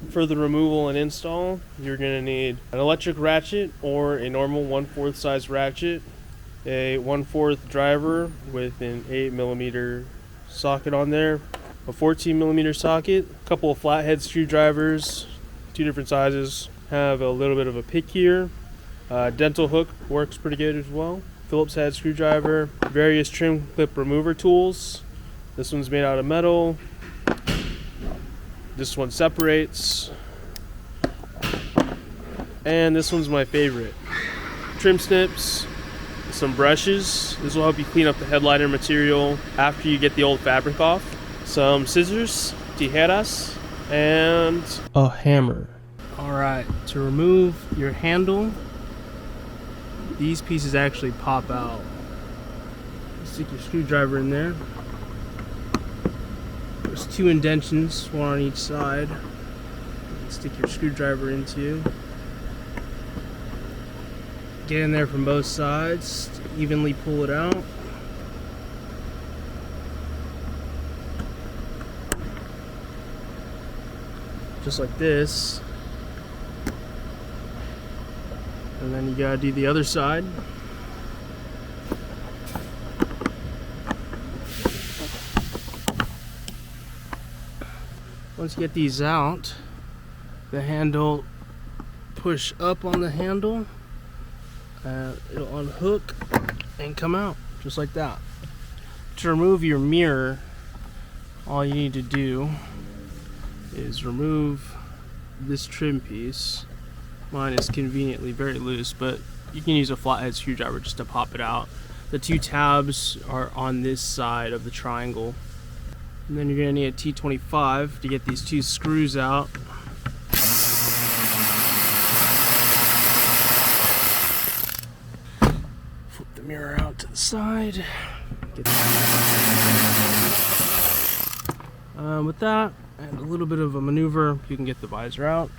For the removal and install, you're going to need an electric ratchet or a normal 1/4 size ratchet, a 1/4 driver with an 8mm socket on there, a 14mm socket, a couple of flathead screwdrivers, 2 different sizes, have a little bit of a pick here, dental hook works pretty good as well, Phillips head screwdriver, various trim clip remover tools. This one's made out of metal. This one separates. And this one's my favorite. Trim snips, some brushes. This will help you clean up the headliner material after you get the old fabric off. Some scissors, tijeras, and a hammer. Alright, to remove your handle, these pieces actually pop out. Stick your screwdriver in there. There's 2 indentions, one on each side. Stick your screwdriver into. Get in there from both sides, evenly pull it out. Just like this. And then you gotta do the other side. Once you get these out, the handle, push up on the handle, and it'll unhook and come out just like that. To remove your mirror, all you need to do is remove this trim piece. Mine is conveniently very loose, but you can use a flathead screwdriver just to pop it out. The 2 tabs are on this side of the triangle. And then you're going to need a T25 to get these 2 screws out. Flip the mirror out to the side. With that and a little bit of a maneuver, you can get the visor out.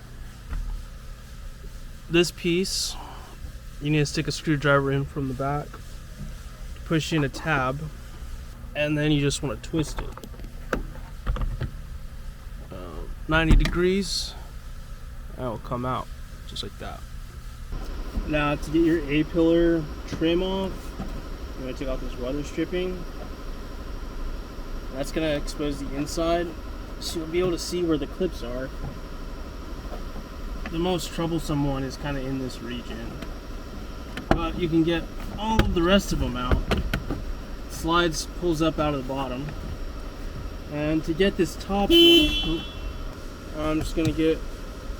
This piece, you need to stick a screwdriver in from the back, push in a tab, and then you just want to twist it. 90 degrees, and it will come out just like that. Now to get your A-pillar trim off, you're going to take off this weather stripping. That's going to expose the inside, so you'll be able to see where the clips are. The most troublesome one is kind of in this region, but you can get all of the rest of them out. Slides, pulls up out of the bottom. And to get this top one, I'm just going to get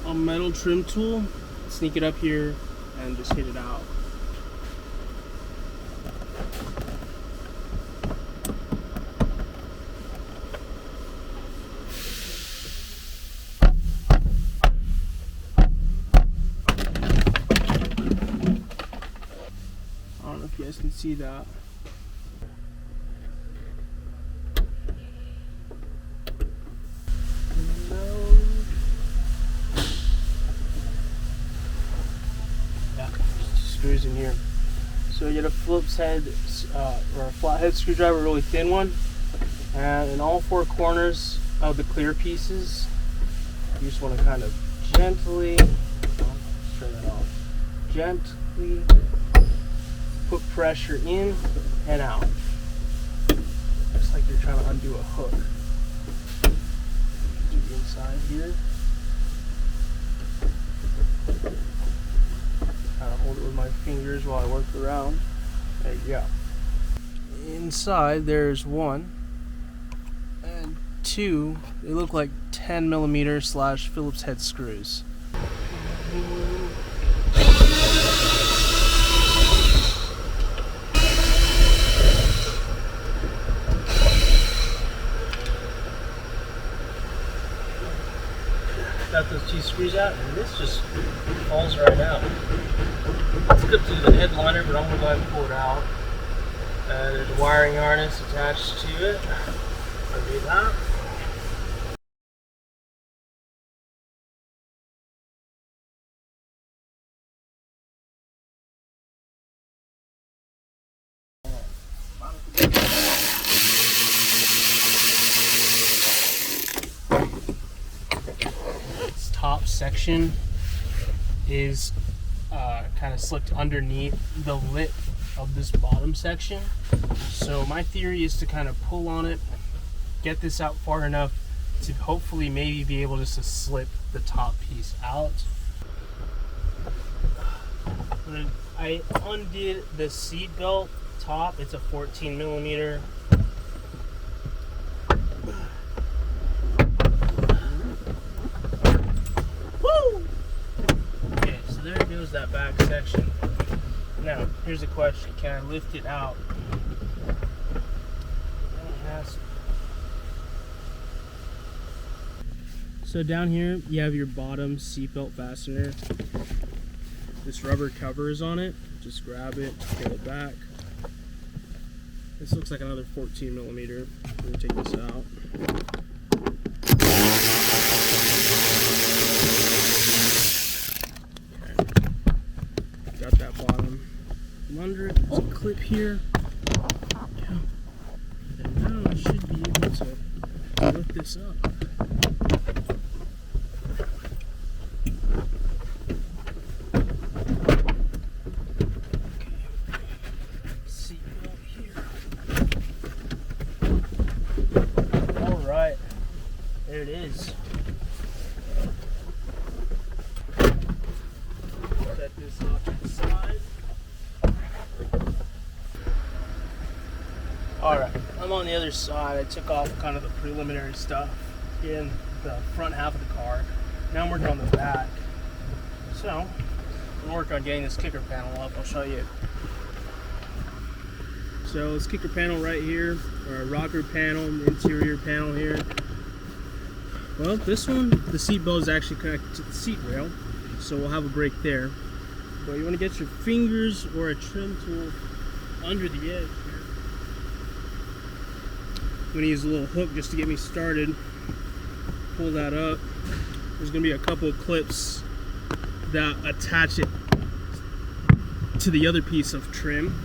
a metal trim tool, sneak it up here, and just hit it out. I don't know if you guys can see that. Screws in here. So you get a Phillips head or a flathead screwdriver, a really thin one, and in all 4 corners of the clear pieces, you just want to kind of gently, turn that off, gently put pressure in and out, just like you're trying to undo a hook. Do the inside here. Hold it with my fingers while I work around. There you go. Inside there's 1 and 2. They look like 10mm / Phillips head screws. Got those 2 screws out, and this just falls right out. It's hooked to the headliner, but I'm going to go ahead and pull it out. There's a wiring harness attached to it. I'll do that. It's top section is kind of slipped underneath the lip of this bottom section. So my theory is to kind of pull on it, get this out far enough to hopefully maybe be able just to slip the top piece out. When I undid the seat belt top, it's a 14 millimeter. Woo! Okay, so there goes that back section. Now, here's a question. Can I lift it out? Yes. So down here, you have your bottom seatbelt fastener. This rubber cover is on it. Just grab it, pull it back. This looks like another 14 millimeter. We're gonna take this out. Okay. Got that bottom under it. There's a clip here. Yeah. And now I should be able to lift this up. There it is. Set this off to the side. Alright, I'm on the other side. I took off kind of the preliminary stuff in the front half of the car. Now I'm working on the back. So, I'm going to work on getting this kicker panel up. I'll show you. So, this kicker panel right here, or a rocker panel, interior panel here. Well, this one, the seat belt is actually connected to the seat rail, so we'll have a break there. But you want to get your fingers or a trim tool under the edge here. I'm going to use a little hook just to get me started. Pull that up. There's going to be a couple of clips that attach it to the other piece of trim.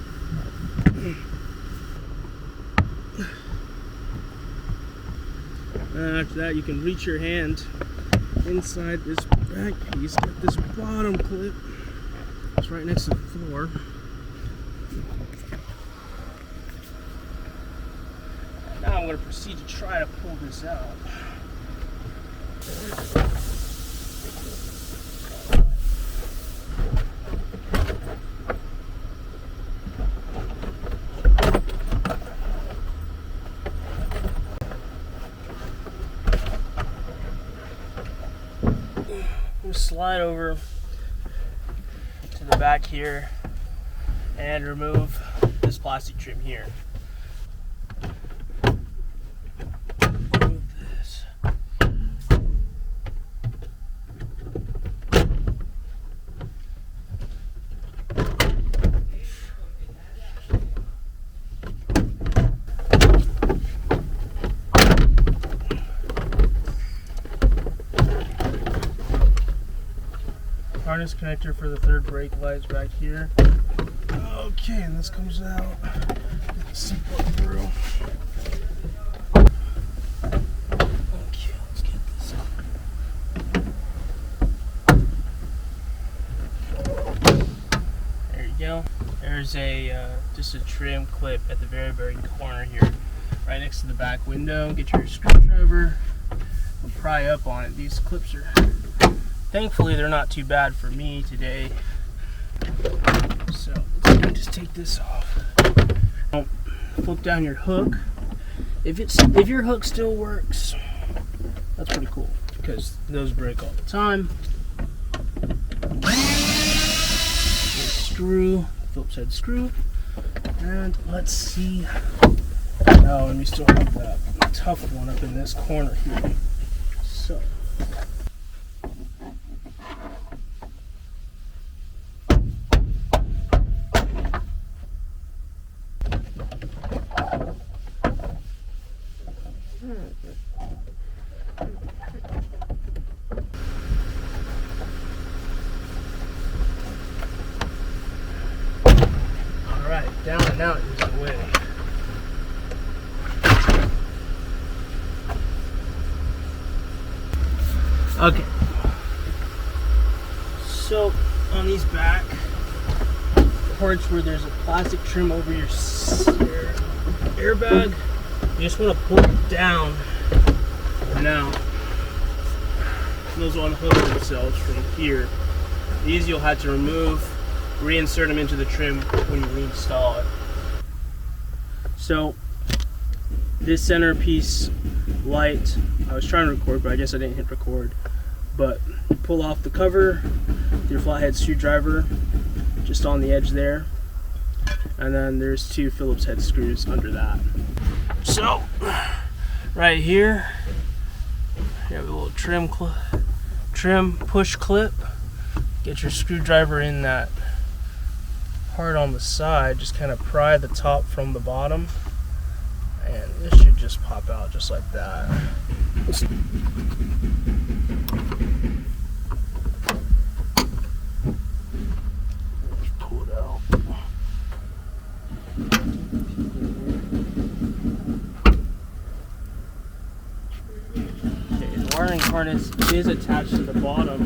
After that, you can reach your hand inside this back piece, get this bottom clip. It's right next to the floor. And now I'm going to proceed to try to pull this out. Slide over to the back here and remove this plastic trim here. Remove this. Harness connector for the third brake lights back here. Okay, and this comes out. Get the seatbelt through. Okay, let's get this up. There you go. There's a just a trim clip at the very corner here, right next to the back window. Get your screwdriver and pry up on it. These clips are, thankfully, they're not too bad for me today. So let's just take this off. Flip down your hook. If your hook still works, that's pretty cool because those break all the time. Screw, Phillips head screw, and let's see. Oh, and we still have that tough one up in this corner here. So. Alright, down and out is the way. Okay, So on these back parts where there's a plastic trim over your airbag, you just want to pull it down and out. Those will unhook themselves from here. These you'll have to remove, reinsert them into the trim when you reinstall it. So this centerpiece light, I was trying to record, but I guess I didn't hit record. But pull off the cover with your flathead screwdriver just on the edge there, and then there's 2 Phillips head screws under that. So right here you have a little trim push clip. Get your screwdriver in that part on the side, just kind of pry the top from the bottom, and this should just pop out just like that. Pull it out. Okay, the wiring harness is attached to the bottom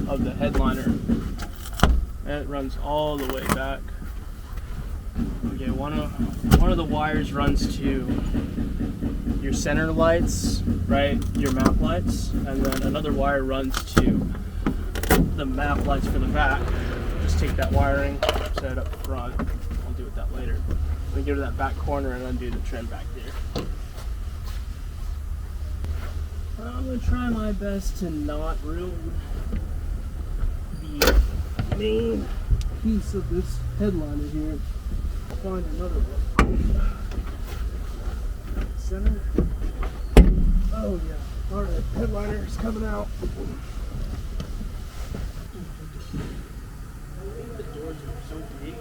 of the headliner, and it runs all the way back. Okay, one of the wires runs to your center lights, right, your map lights, and then another wire runs to the map lights for the back. Just take that wiring, set it up front. I'll do with that later. Let me go to that back corner and undo the trim back there. I'm going to try my best to not ruin the main piece of this headliner here. I'll find another one. Center. Oh yeah. Alright, headliner is coming out. The doors are so big.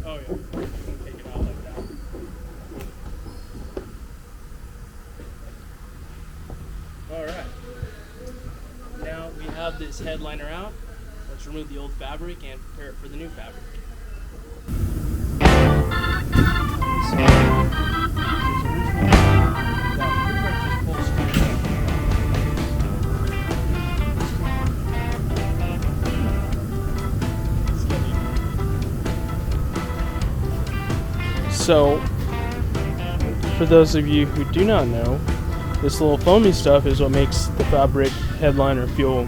Oh yeah, take it out like that. Alright, now we have this headliner out. Let's remove the old fabric and prepare it for the new fabric. So, for those of you who do not know, this little foamy stuff is what makes the fabric headliner feel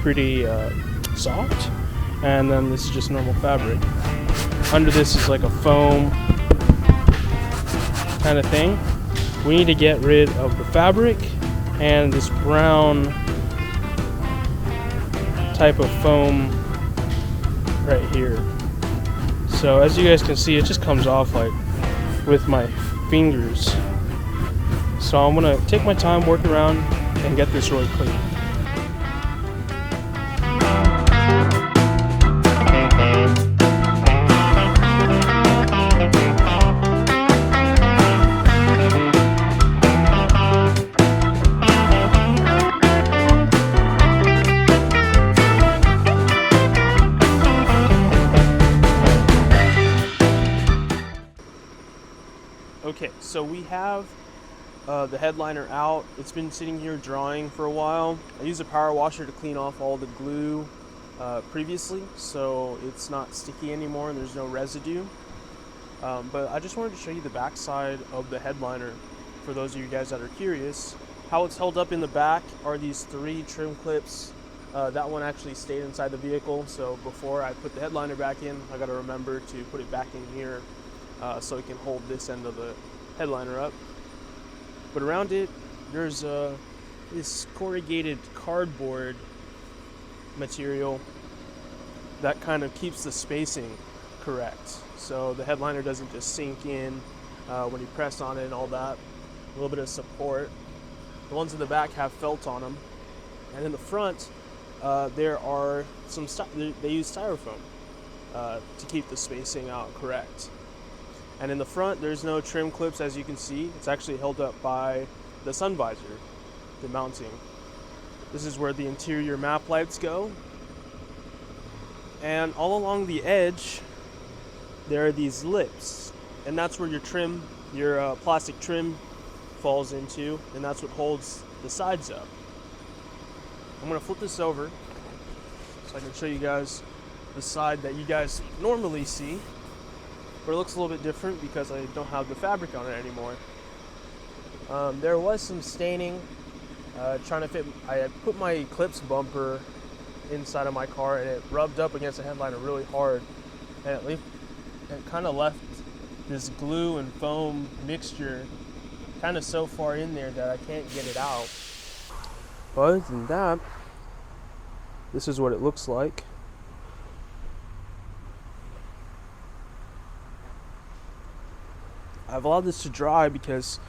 pretty soft, and then this is just normal fabric. Under this is like a foam kind of thing. We need to get rid of the fabric and this brown type of foam right here. So as you guys can see, it just comes off like with my fingers. So I'm gonna take my time, work around, and get this really clean. Okay, so we have the headliner out. It's been sitting here drying for a while. I used a power washer to clean off all the glue previously, so it's not sticky anymore and there's no residue. But I just wanted to show you the back side of the headliner for those of you guys that are curious. How it's held up in the back are these 3 trim clips. That one actually stayed inside the vehicle, so before I put the headliner back in, I gotta remember to put it back in here so it can hold this end of the headliner up. But around it, there's this corrugated cardboard material that kind of keeps the spacing correct, so the headliner doesn't just sink in when you press on it and all that. A little bit of support. The ones in the back have felt on them, and in the front there are they use styrofoam to keep the spacing out correct. And in the front, there's no trim clips, as you can see. It's actually held up by the sun visor, the mounting. This is where the interior map lights go. And all along the edge, there are these lips. And that's where your trim, your plastic trim falls into, and that's what holds the sides up. I'm gonna flip this over so I can show you guys the side that you guys normally see, but it looks a little bit different because I don't have the fabric on it anymore. There was some staining trying to fit. I had put my Eclipse bumper inside of my car and it rubbed up against the headliner really hard, and it kind of left this glue and foam mixture kind of so far in there that I can't get it out. But other than that, this is what it looks like. I've allowed this to dry because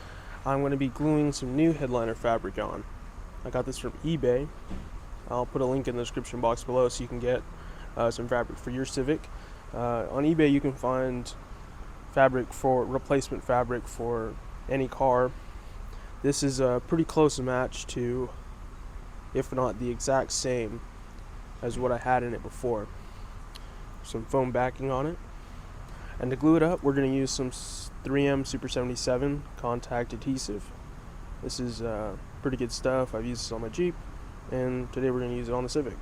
I'm going to be gluing some new headliner fabric on. I got this from eBay. I'll put a link in the description box below so you can get some fabric for your Civic. On eBay you can find replacement fabric for any car. This is a pretty close match to, if not the exact same as what I had in it before. Some foam backing on it. And to glue it up, we're going to use some 3M Super 77 contact adhesive. This is pretty good stuff. I've used this on my Jeep, and today we're going to use it on the Civic.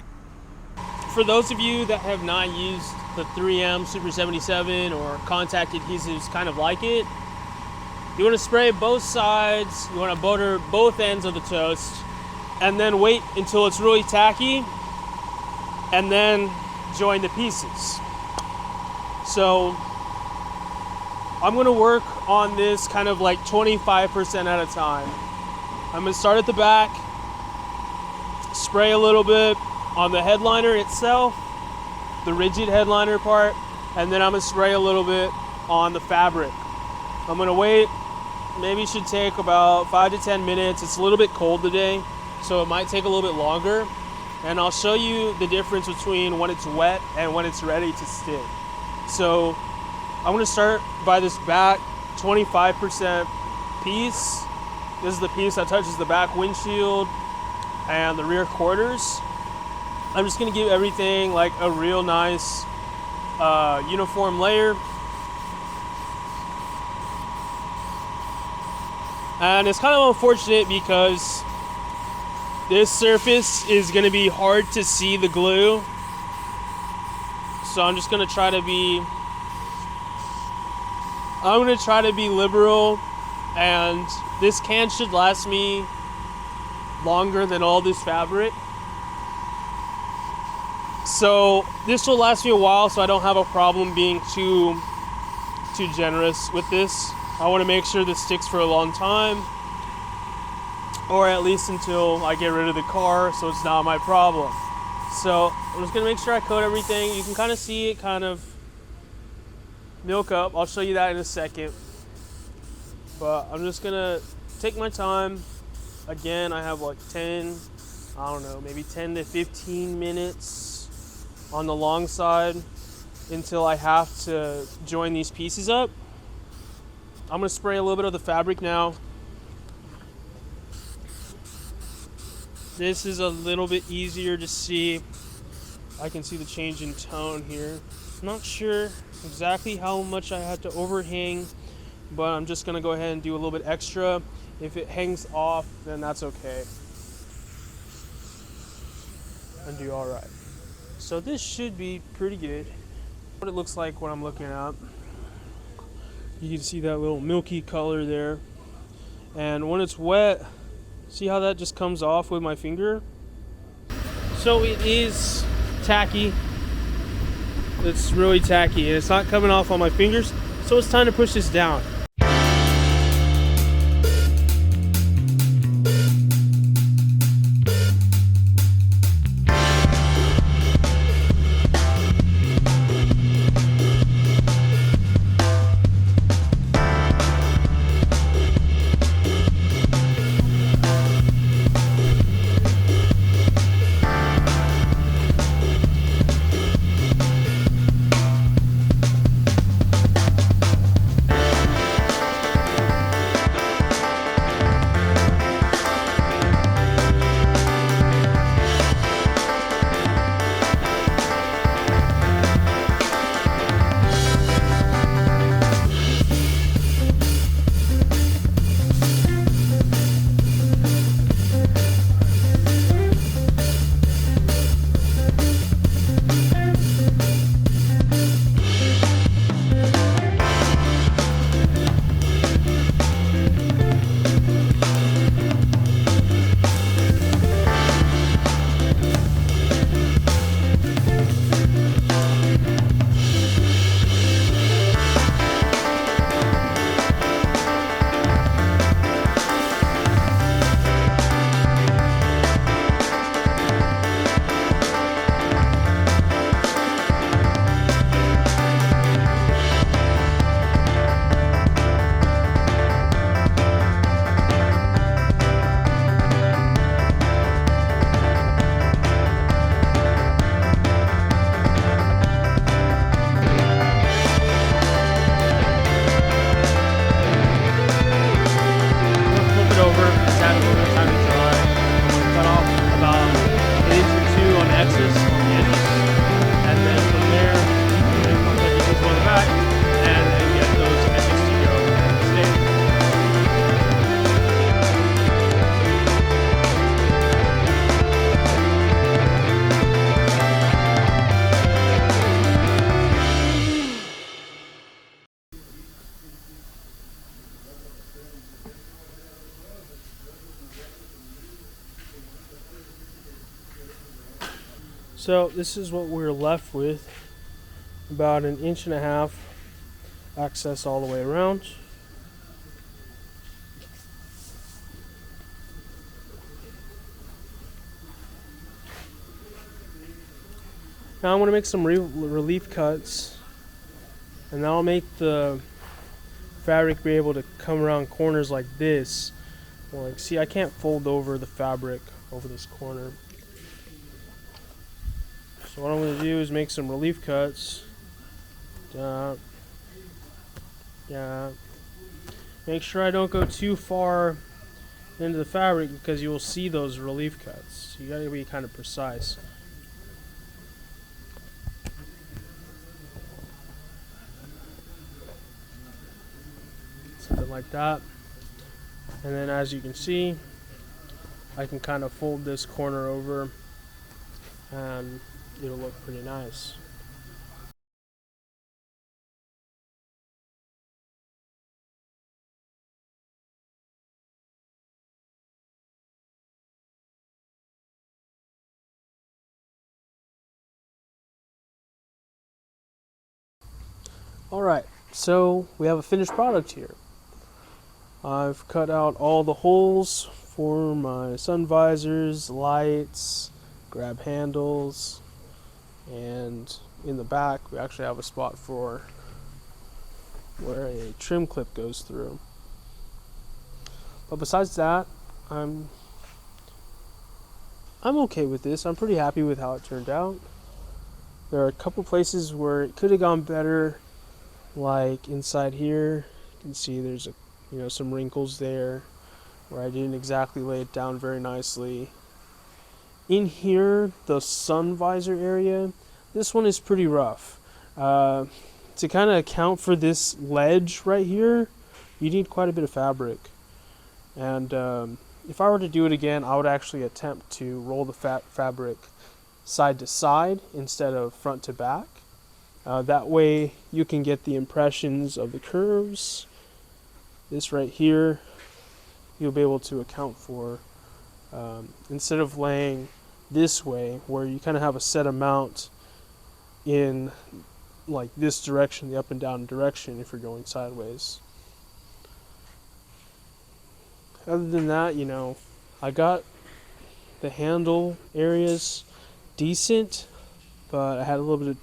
For those of you that have not used the 3M Super 77 or contact adhesives kind of like it, you want to spray both sides, you want to butter both ends of the toast, and then wait until it's really tacky, and then join the pieces. So I'm going to work on this kind of like 25% at a time. I'm going to start at the back, spray a little bit on the headliner itself, the rigid headliner part, and then I'm going to spray a little bit on the fabric. I'm going to wait. Maybe it should take about 5 to 10 minutes. It's a little bit cold today, so it might take a little bit longer. And I'll show you the difference between when it's wet and when it's ready to stick. So I'm going to start by this back 25% piece. This is the piece that touches the back windshield and the rear quarters. I'm just going to give everything like a real nice uniform layer. And it's kind of unfortunate because this surface is going to be hard to see the glue. So I'm just going to try to be liberal, and this can should last me longer than all this fabric. So this will last me a while, so I don't have a problem being too generous with this. I want to make sure this sticks for a long time, or at least until I get rid of the car, so it's not my problem. So I'm just going to make sure I coat everything. You can kind of see it kind of milk up. I'll show you that in a second. But I'm just going to take my time. Again, I have like maybe 10 to 15 minutes on the long side until I have to join these pieces up. I'm going to spray a little bit of the fabric now. This is a little bit easier to see. I can see the change in tone here. I'm not sure exactly how much I have to overhang, but I'm just going to go ahead and do a little bit extra. If it hangs off, then that's okay. And do all right. So this should be pretty good. What it looks like when I'm looking at. You can see that little milky color there. And when it's wet, see how that just comes off with my finger? So it is tacky. It's really tacky and it's not coming off on my fingers. So it's time to push this down. So this is what we're left with. About 1.5 inches access all the way around. Now I'm going to make some relief cuts, and that'll make the fabric be able to come around corners like this. Like, see, I can't fold over the fabric over this corner. So what I'm going to do is make some relief cuts. Make sure I don't go too far into the fabric because you will see those relief cuts. So you got to be kind of precise. Something like that. And then as you can see, I can kind of fold this corner over and it'll look pretty nice. Alright, so we have a finished product here. I've cut out all the holes for my sun visors, lights, grab handles, and in the back we actually have a spot for where a trim clip goes through. But besides that, I'm okay with this. I'm pretty happy with how it turned out. There are a couple places where it could have gone better, like inside here. You can see there's some wrinkles there where I didn't exactly lay it down very nicely. In here, the sun visor area, this one is pretty rough. To kind of account for this ledge right here, you need quite a bit of fabric. And if I were to do it again, I would actually attempt to roll the fabric side to side instead of front to back. That way you can get the impressions of the curves. This right here, you'll be able to account for, instead of laying this way, where you kind of have a set amount in like this direction, the up and down direction, if you're going sideways. Other than that, I got the handle areas decent, but I had a little bit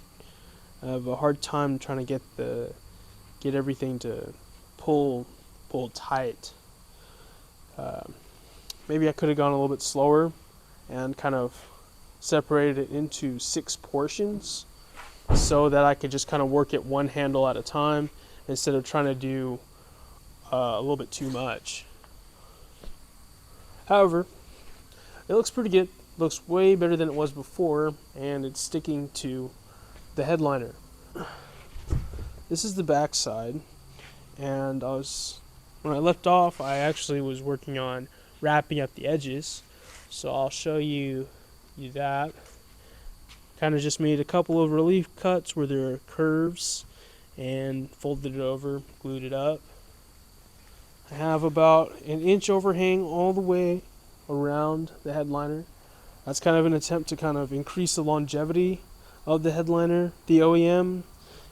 of a hard time trying to get everything to pull tight. Maybe I could have gone a little bit slower and kind of separated it into 6 portions so that I could just kind of work it one handle at a time instead of trying to do a little bit too much. However, it looks pretty good. Looks way better than it was before, and it's sticking to the headliner. This is the back side, and when I left off, I actually was working on wrapping up the edges, so I'll show you that. Kind of just made a couple of relief cuts where there are curves and folded it over, glued it up. I have about 1 inch overhang all the way around the headliner. That's kind of an attempt to kind of increase the longevity of the headliner. The OEM,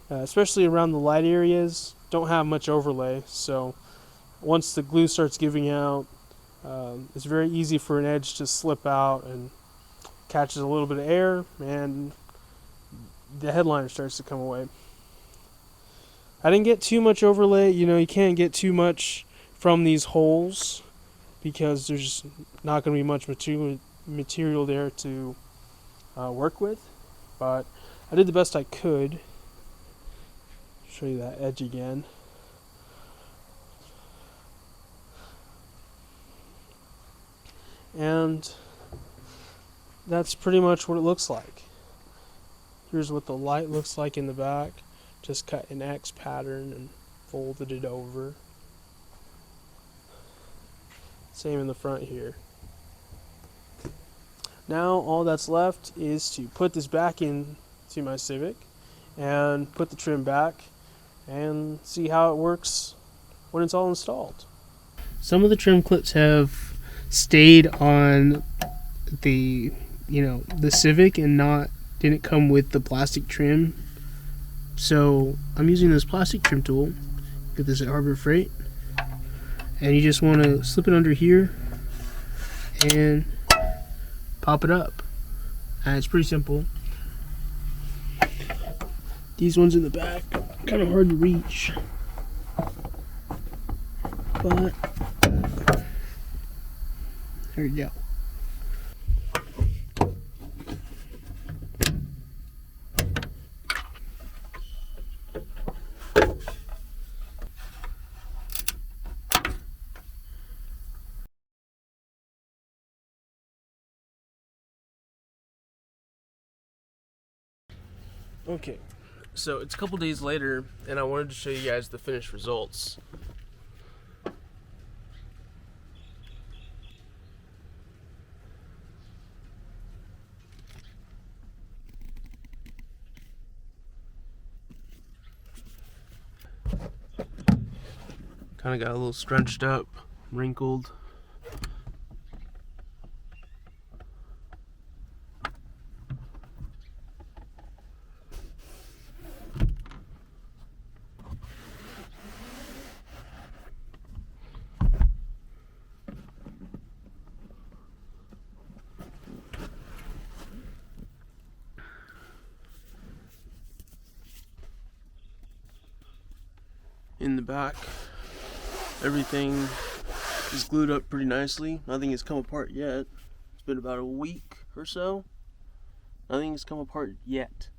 especially around the light areas, don't have much overlay, so once the glue starts giving out, it's very easy for an edge to slip out and catches a little bit of air and the headliner starts to come away. I didn't get too much overlay. You can't get too much from these holes because there's not going to be much material there to work with, but I did the best I could. Show you that edge again. And that's pretty much what it looks like. Here's what the light looks like in the back. Just cut an X pattern and folded it over. Same in the front here. Now all that's left is to put this back into my Civic and put the trim back and see how it works when it's all installed. Some of the trim clips have stayed on the Civic and not didn't come with the plastic trim. So I'm using this plastic trim tool. Get this at Harbor Freight. And you just want to slip it under here and pop it up. And it's pretty simple. These ones in the back, kind of hard to reach. But there you go. Okay, so it's a couple days later, and I wanted to show you guys the finished results. Kind of got a little scrunched up, wrinkled. In the back, everything is glued up pretty nicely. Nothing has come apart yet. It's been about a week or so. Nothing has come apart yet.